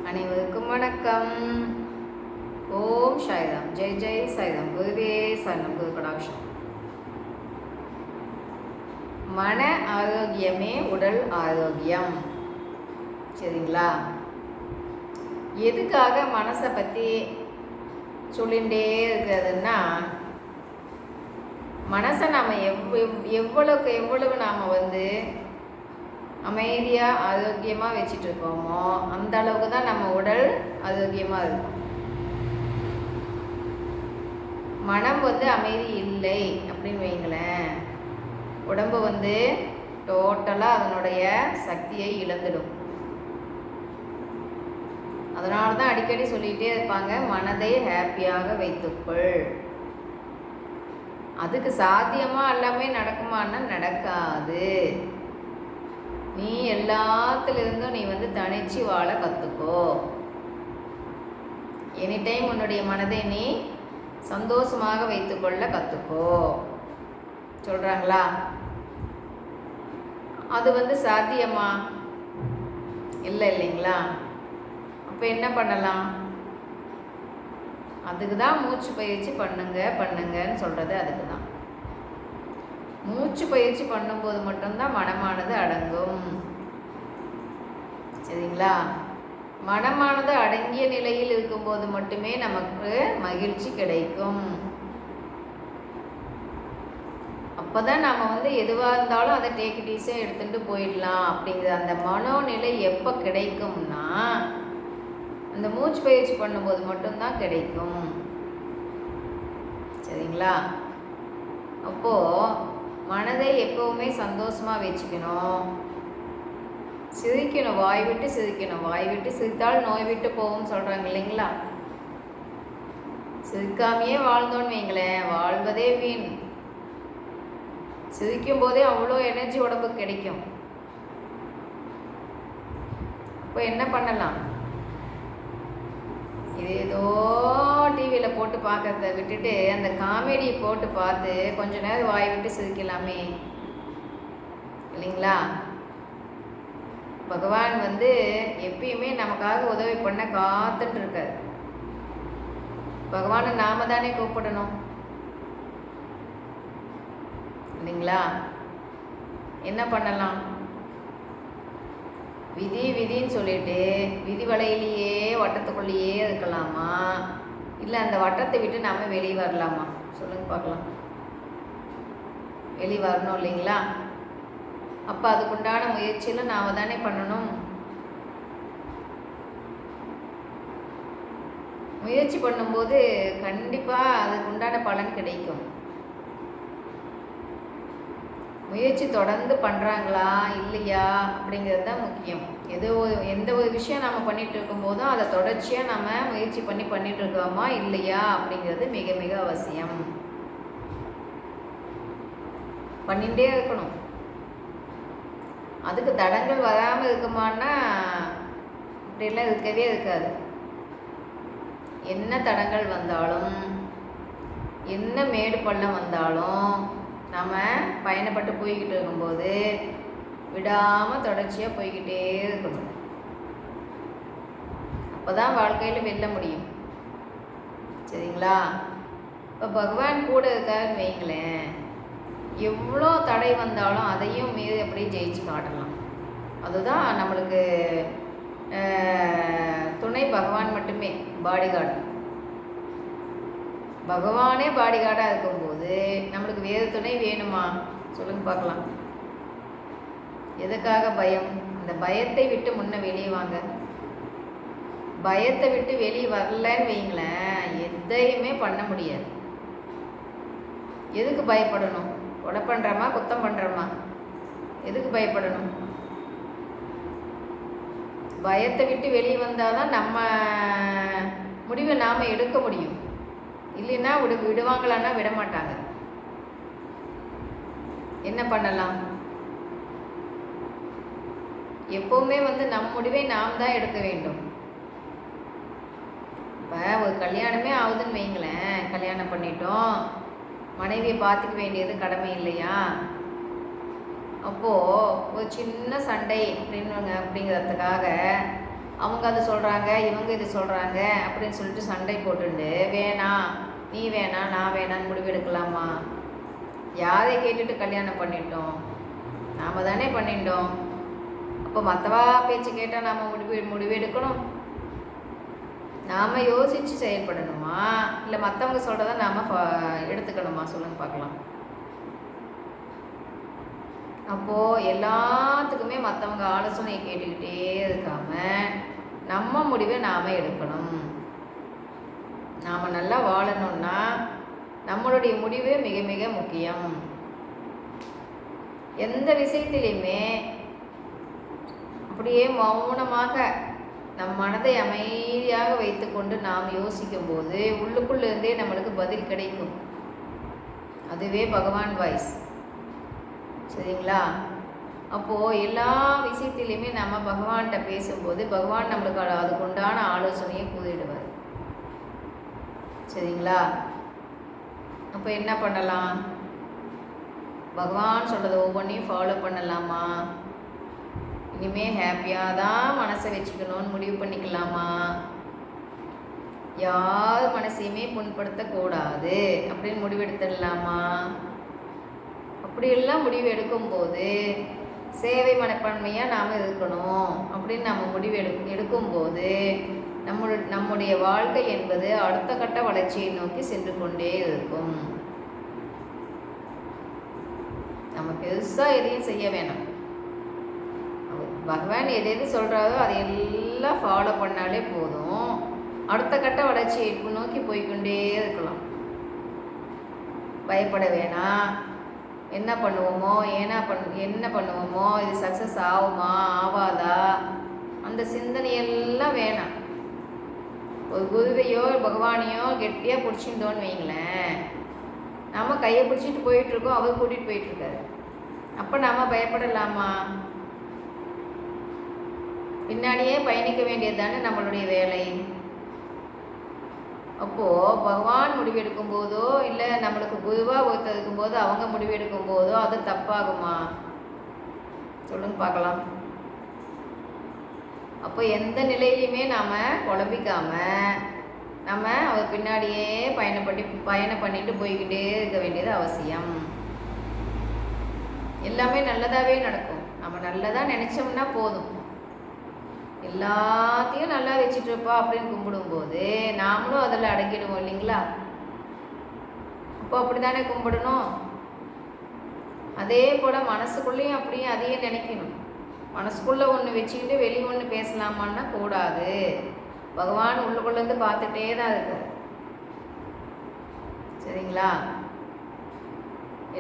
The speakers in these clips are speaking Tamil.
அனைவருக்கும் வணக்கம். ஓம் சாய்ராம். ஜெய் ஜெய் சாய்ராம். குருவே சரணம். குரு கடாட்சம். மன ஆரோக்கியமே உடல் ஆரோக்கியம். சரிங்களா? எதுக்காக மனசை பற்றி சொல்லிகிட்டே இருக்கிறதுன்னா, மனசை நாம் எவ்வளவு நாம் அமைதியாக ஆரோக்கியமாக வச்சுட்டு இருக்கோமோ அந்த அளவுக்கு தான் நம்ம உடல் ஆரோக்கியமாக இருக்கும். மனம் அமைதி இல்லை அப்படின்னு வைங்களேன், உடம்பு டோட்டலாக அதனுடைய சக்தியை இழந்துடும். அதனால தான் அடிக்கடி சொல்லிகிட்டே இருப்பாங்க, மனதை ஹாப்பியாக வைத்துக்கொள். அதுக்கு சாத்தியமாக எல்லாமே நடக்குமான்னா நடக்காது. நீ எல்லாத்துலேருந்தும் நீ தனிச்சு வாழ கற்றுக்கோ. எனி டைம் உன்னுடைய மனதை நீ சந்தோஷமாக வைத்துக்கொள்ள கற்றுக்கோ சொல்கிறாங்களா? அது சாத்தியமா? இல்லைங்களா? அப்போ என்ன பண்ணலாம்? அதுக்கு தான் மூச்சு பயிற்சி பண்ணுங்கன்னு சொல்கிறது. அதுக்கு தான் மூச்சு பயிற்சி பண்ணும்போது மட்டும்தான் மனமானது அடங்கும். சரிங்களா? மனமானது அடங்கிய நிலையில் இருக்கும்போது மட்டுமே நமக்கு மகிழ்ச்சி கிடைக்கும். அப்போதான் நம்ம எதுவாக இருந்தாலும் அதை டேக் இட் ஈஸியாக எடுத்துகிட்டு போயிடலாம் அப்படிங்கிற அந்த மனோநிலை எப்போ கிடைக்கும்னா, அந்த மூச்சு பயிற்சி பண்ணும்போது மட்டும்தான் கிடைக்கும். சரிங்களா? அப்போது மனதை எப்போவுமே சந்தோஷமாக வச்சுக்கணும். சிரிக்கணும், வாய் விட்டு சிரிக்கணும். வாய் விட்டு சிரித்தால் நோய் விட்டு போகும் சொல்கிறாங்க இல்லைங்களா? சிரிக்காமையே வாழ்ந்தோன்னு வைங்களேன், வாழ்வதே வீண். சிரிக்கும் போதே அவ்வளோ எனர்ஜி உடம்புக்கு கிடைக்கும். இப்போ என்ன பண்ணலாம்? இது ஏதோ டிவியில் போட்டு பார்க்கறத விட்டுட்டு அந்த காமெடியை போட்டு பார்த்து கொஞ்ச நேரம் வாய் விட்டு சிரிக்கலாமே, இல்லைங்களா? பகவான் எப்பயுமே நமக்காக உதவி பண்ண காத்துட்டு இருக்கார். பகவானை நாம தானே கூப்பிடணும், இல்லைங்களா? என்ன பண்ணலாம்? விதின்னு சொல்லிட்டு விதி வலையிலேயே வட்டத்துக்குள்ளேயே இருக்கலாமா, இல்லை அந்த வட்டத்தை விட்டு நாம வெளியே வரலாமா? சொல்லுங்க பார்க்கலாம். வெளியே வரணும் இல்லைங்களா? அப்போ அதுக்குண்டான முயற்சியில் நாம தானே பண்ணணும். முயற்சி பண்ணும்போது கண்டிப்பாக அதுக்குண்டான பலன் கிடைக்கும். முயற்சி தொடர்ந்து பண்ணுறாங்களா இல்லையா அப்படிங்கிறது தான் முக்கியம். எந்த ஒரு விஷயம் நம்ம பண்ணிகிட்டு இருக்கும்போதும் அதை தொடர்ச்சியாக நம்ம முயற்சி பண்ணிட்டு இருக்கோமா இல்லையா அப்படிங்கிறது மிக மிக அவசியம். பண்ணிகிட்டே இருக்கணும். அதுக்கு தடங்கள் வராமல் இருக்குமான்னா அப்படிலாம் இருக்கவே இருக்காது. என்ன தடங்கள் வந்தாலும், என்ன மேடு பள்ளம் வந்தாலும் நம்ம பயணப்பட்டு போய்கிட்டு இருக்கும்போது விடாமல் தொடர்ச்சியாக போய்கிட்டே இருக்கணும். அப்போ தான் வாழ்க்கையில் வெல்ல முடியும். சரிங்களா? இப்போ பகவான் கூட இருக்காருன்னு வைங்களேன், எவ்வளோ தடை வந்தாலும் அதையும் மீறி அப்படியே ஜெயிச்சு காட்டலாம். அதுதான் நம்மளுக்கு துணை பகவான் மட்டுமே, பாடிகார்டு. பகவானே பாடிகார்டாக இருக்கும்போது நம்மளுக்கு வேறு துணை வேணுமா? சொல்லுங்க பார்க்கலாம். எதுக்காக பயம்? அந்த பயத்தை விட்டு முன்ன வெளியே வாங்க. பயத்தை விட்டு வெளியே வரலன்னு வைங்களேன், எதையுமே பண்ண முடியாது. எதுக்கு பயப்படணும்? கொலை பண்ணுறோமா, குத்தம் பண்ணுறோமா? எதுக்கு பயப்படணும்? பயத்தை விட்டு வெளியே வந்தால் தான் நம்ம முடிவை நாம் எடுக்க முடியும். இல்லைன்னா விடுவாங்களான்னா விட மாட்டாங்க. என்ன பண்ணலாம்? எப்பவுமே நம் முடிவை நாம் தான் எடுக்க வேண்டும். இப்போ ஒரு கல்யாணமே ஆகுதுன்னு வைங்களேன், கல்யாணம் பண்ணிட்டோம், மனைவியை பார்த்துக்க வேண்டியது கடமை இல்லையா? அப்போது ஒரு சின்ன சண்டை அப்படிங்கிறதுக்காக அவங்க அது சொல்கிறாங்க, இவங்க இது சொல்கிறாங்க அப்படின்னு சொல்லிட்டு சண்டை போட்டுண்டு வேணாம், நீ வேணாம், நான் வேணான்னு முடிவெடுக்கலாமா? யாரை கேட்டுட்டு கல்யாணம் பண்ணிட்டோம்? நாம் தானே பண்ணிட்டோம். அப்போ மற்றவா பேச்சு கேட்டால் நாம் முடிவெடுக்கணும். நாம் யோசித்து செயல்படணுமா, இல்லை மற்றவங்க சொல்கிறத நாம் எடுத்துக்கணுமா? சொல்லுங்க பார்க்கலாம். அப்போது எல்லாத்துக்குமே மற்றவங்க ஆலோசனையை கேட்டுக்கிட்டே இருக்காம நம்ம முடிவை நாம் எடுக்கணும். நாம் நல்லா வாழணும்னா நம்மளுடைய முடிவு மிக மிக முக்கியம். எந்த விஷயத்திலையுமே அப்படியே மௌனமாக நம் மனதை அமைதியாக வைத்துக்கொண்டு நாம் யோசிக்கும் போது உள்ளுக்குள்ளேருந்தே நம்மளுக்கு பதில் கிடைக்கும். அதுவே பகவான் வாய்ஸ். சரிங்களா? அப்போது எல்லா விஷயத்திலையுமே நம்ம பகவான்கிட்ட பேசும்போது பகவான் நம்மளுக்கு அதுக்கு உண்டான ஆலோசனையை கூறிடுவார். சரிங்களா? அப்போ என்ன பண்ணலாம்? பகவான் சொல்கிறத ஒவ்வொன்றையும் ஃபாலோ பண்ணலாமா? இனிமேல் ஹாப்பியாக தான் மனசை வச்சுக்கணும்னு முடிவு பண்ணிக்கலாமா? யார் மனசையுமே புண்படுத்தக்கூடாது அப்படின்னு முடிவெடுத்துடலாமா? அப்படியெல்லாம் முடிவு எடுக்கும்போது சேவை மனப்பான்மையாக நாம் இருக்கணும் அப்படின்னு நம்ம முடிவு எடுக்கும்போது நம்முடைய வாழ்க்கை என்பது அடுத்த கட்ட வளர்ச்சியை நோக்கி சென்று கொண்டே இருக்கும். நம்ம பெருசாக எதையும் செய்ய வேணாம். பகவான் எது எது சொல்கிறாரோ அதை எல்லாம் ஃபாலோ பண்ணாலே போதும். அடுத்த கட்ட வளர்ச்சியை நோக்கி போய்கொண்டே இருக்கலாம். பயப்பட வேணாம். என்ன பண்ணுவோமோ என்ன பண்ணுவோமோ, இது சக்ஸஸ் ஆகுமா ஆவாதா, அந்த சிந்தனையெல்லாம் வேணாம். ஒரு குருவையோ பகவானையோ கெட்டியாக பிடிச்சிருந்தோன்னு வைங்களேன், நம்ம கையை பிடிச்சிட்டு போயிட்டுருக்கோம், அவர் கூட்டிகிட்டு போயிட்டுருக்காரு. அப்போ நாம் பயப்படலாமா? பின்னாடியே பயணிக்க வேண்டியது தானே நம்மளுடைய வேலை. அப்போது பகவான் முடிவெடுக்கும் போதோ இல்லை நம்மளுக்கு குருவாக ஒருத்தர் இருக்கும்போது அவங்க முடிவெடுக்கும் போதோ அது தப்பாகுமா? சொல்லுங்க பார்க்கலாம். அப்போ எந்த நிலையிலையுமே நாம் குழம்பிக்காம நம்ம அவர் பின்னாடியே பயணம் பண்ணிட்டு போய்கிட்டே இருக்க வேண்டியது அவசியம். எல்லாமே நல்லதாகவே நடக்கும். நம்ம நல்லதாக நினச்சோம்னா போதும். எல்லாத்தையும் நல்லா வச்சுட்டு இருப்பா அப்படின்னு கும்பிடும்போது நாமளும் அதில் அடங்கிடுவோம் இல்லைங்களா? அப்போ அப்படி தானே கும்பிடணும். அதே போல் மனசுக்குள்ளேயும் அப்படியே அதையே நினைக்கணும். மனசுக்குள்ளே ஒன்று வச்சுக்கிட்டு வெளியே ஒன்று பேசலாமான்னா கூடாது. பகவான் உள்ளுக்குள்ளேருந்து பார்த்துட்டே தான் இருக்கார். சரிங்களா?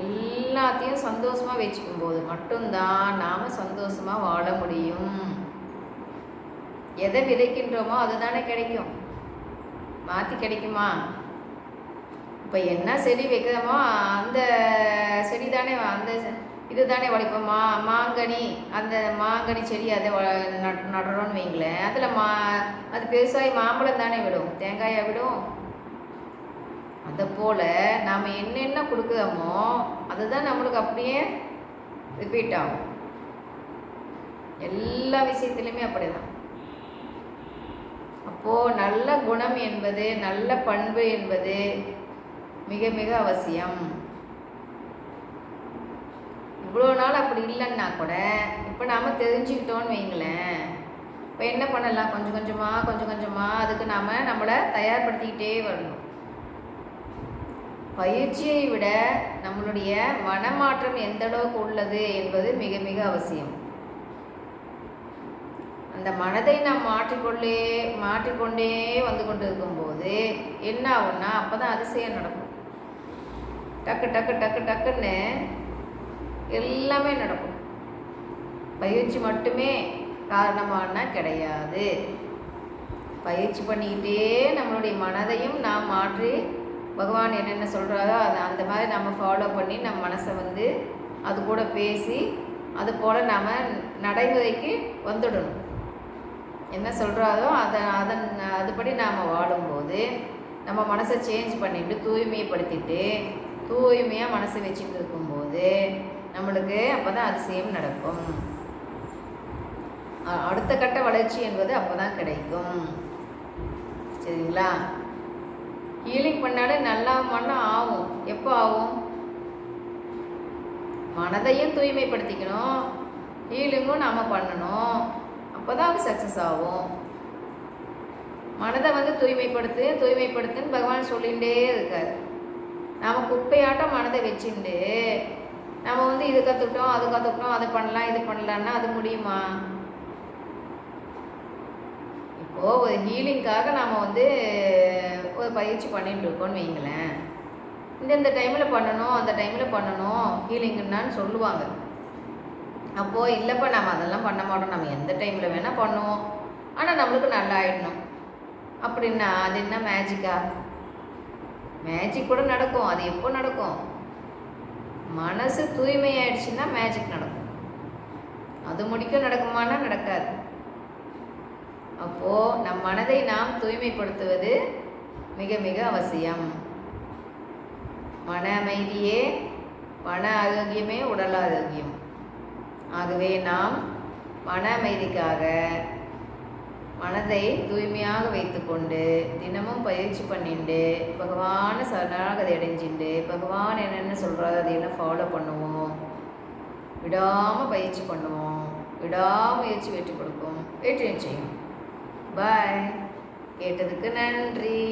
எல்லாத்தையும் சந்தோஷமாக வச்சுக்கும் போது மட்டும்தான் நாம் சந்தோஷமாக வாழ முடியும். எதை விதைக்கின்றோமோ அதுதானே கிடைக்கும். மாற்றி கிடைக்குமா? இப்போ என்ன செடி வைக்கிறோமோ அந்த செடி தானே, அந்த இது தானே வளர்ப்போமா? மாங்கனி, அந்த மாங்கனி செடி அதை நடுறோன்னு வைங்களேன், அதில் அது பெருசாகி மாம்பழம் தானே விடும், தேங்காயாக விடும். அதை போல் நாம் என்னென்ன கொடுக்குறோமோ அதுதான் நம்மளுக்கு அப்படியே ரிப்பீட் ஆகும். எல்லா விஷயத்துலையுமே அப்படி தான். அப்போது நல்ல குணம் என்பது, நல்ல பண்பு என்பது மிக மிக அவசியம். இவ்வளோ நாள் அப்படி இல்லைன்னா கூட இப்போ நாம் தெரிஞ்சுக்கிட்டோன்னு வைங்களேன், இப்போ என்ன பண்ணலாம்? கொஞ்சம் கொஞ்சமாக அதுக்கு நாம் நம்மளை தயார்படுத்திக்கிட்டே வரணும். பயிற்சியை விட நம்மளுடைய மனமாற்றம் எந்த அளவுக்கு உள்ளது என்பது மிக மிக அவசியம். அந்த மனதை நாம் மாற்றிக்கொண்டே வந்து கொண்டு இருக்கும்போது என்ன ஆகும்னா அப்போ தான் அதிசயம் நடக்கும். டக்குன்னு எல்லாமே நடக்கும். பயிற்சி மட்டுமே காரணமானா கிடையாது. பயிற்சி பண்ணிக்கிட்டே நம்மளுடைய மனதையும் நாம் மாற்றி பகவான் என்னென்ன சொல்கிறாரோ அந்த மாதிரி நம்ம ஃபாலோ பண்ணி நம்ம மனசை அது கூட பேசி அது போல் நாம் நடைமுறைக்கு வந்துடணும். என்ன சொல்கிறாரோ அதுபடி நாம் வாடும்போது நம்ம மனசை சேஞ்ச் பண்ணிவிட்டு தூய்மைப்படுத்திட்டு தூய்மையாக மனசை வச்சுட்டு இருக்கும்போது நம்மளுக்கு அப்போ தான் அதிசயம் நடக்கும். அடுத்த கட்ட வளர்ச்சி என்பது அப்போ தான் கிடைக்கும். சரிங்களா? ஹீலிங் பண்ணாலே நல்லா மண்ணம் ஆகும். எப்போ ஆகும்? மனதையும் தூய்மைப்படுத்திக்கணும், ஹீலிங்கும் நாம் பண்ணணும். அப்போ தான் அது சக்ஸஸ் ஆகும். மனதை வந்து தூய்மைப்படுத்துன்னு பகவான் சொல்லிகிட்டே இருக்கார். நாம் குப்பையாட்டம் மனதை வச்சுட்டு நம்ம வந்து இது கற்றுக்கிட்டோம், அது கற்றுக்கிட்டோம், அதை பண்ணலாம், இது பண்ணலான்னா அது முடியுமா? இப்போது ஒரு ஹீலிங்காக நாம் வந்து ஒரு பயிற்சி பண்ணிட்டு இருக்கோன்னு வைங்களேன். இந்த டைமில் பண்ணணும், அந்த டைமில் பண்ணணும் ஹீலிங்குன்னான்னு சொல்லுவாங்க. அப்போது இல்லைப்பா நம்ம அதெல்லாம் பண்ண மாட்டோம், நம்ம எந்த டைமில் வேணால் பண்ணுவோம், ஆனால் நம்மளுக்கு நல்லா ஆகிடணும் அப்படின்னா அது என்ன மேஜிக்கா? மேஜிக் கூட நடக்கும். அது எப்போ நடக்கும்? மனசு தூய்மையாயிடுச்சுன்னா மேஜிக் நடக்கும். அது முடிக்க நடக்குமானா நடக்காது. அப்போது நம் மனதை நாம் தூய்மைப்படுத்துவது மிக மிக அவசியம். மன அமைதியே மன ஆரோக்கியமே உடல் ஆரோக்கியம். ஆகவே நாம் மன அமைதிக்காக மனதை தூய்மையாக வைத்துக்கொண்டு தினமும் பயிற்சி பண்ணிட்டு பகவானை சரணாகதி அடைஞ்சிட்டு பகவான் என்னென்ன சொல்கிறாரோ அதையெல்லாம் ஃபாலோ பண்ணுவோம். விடாமல் பயிற்சி பண்ணுவோம். விடாமுயற்சி வெற்றி கொடுக்கும். வெற்றி நிச்சயம். பாய். கேட்டதுக்கு நன்றி.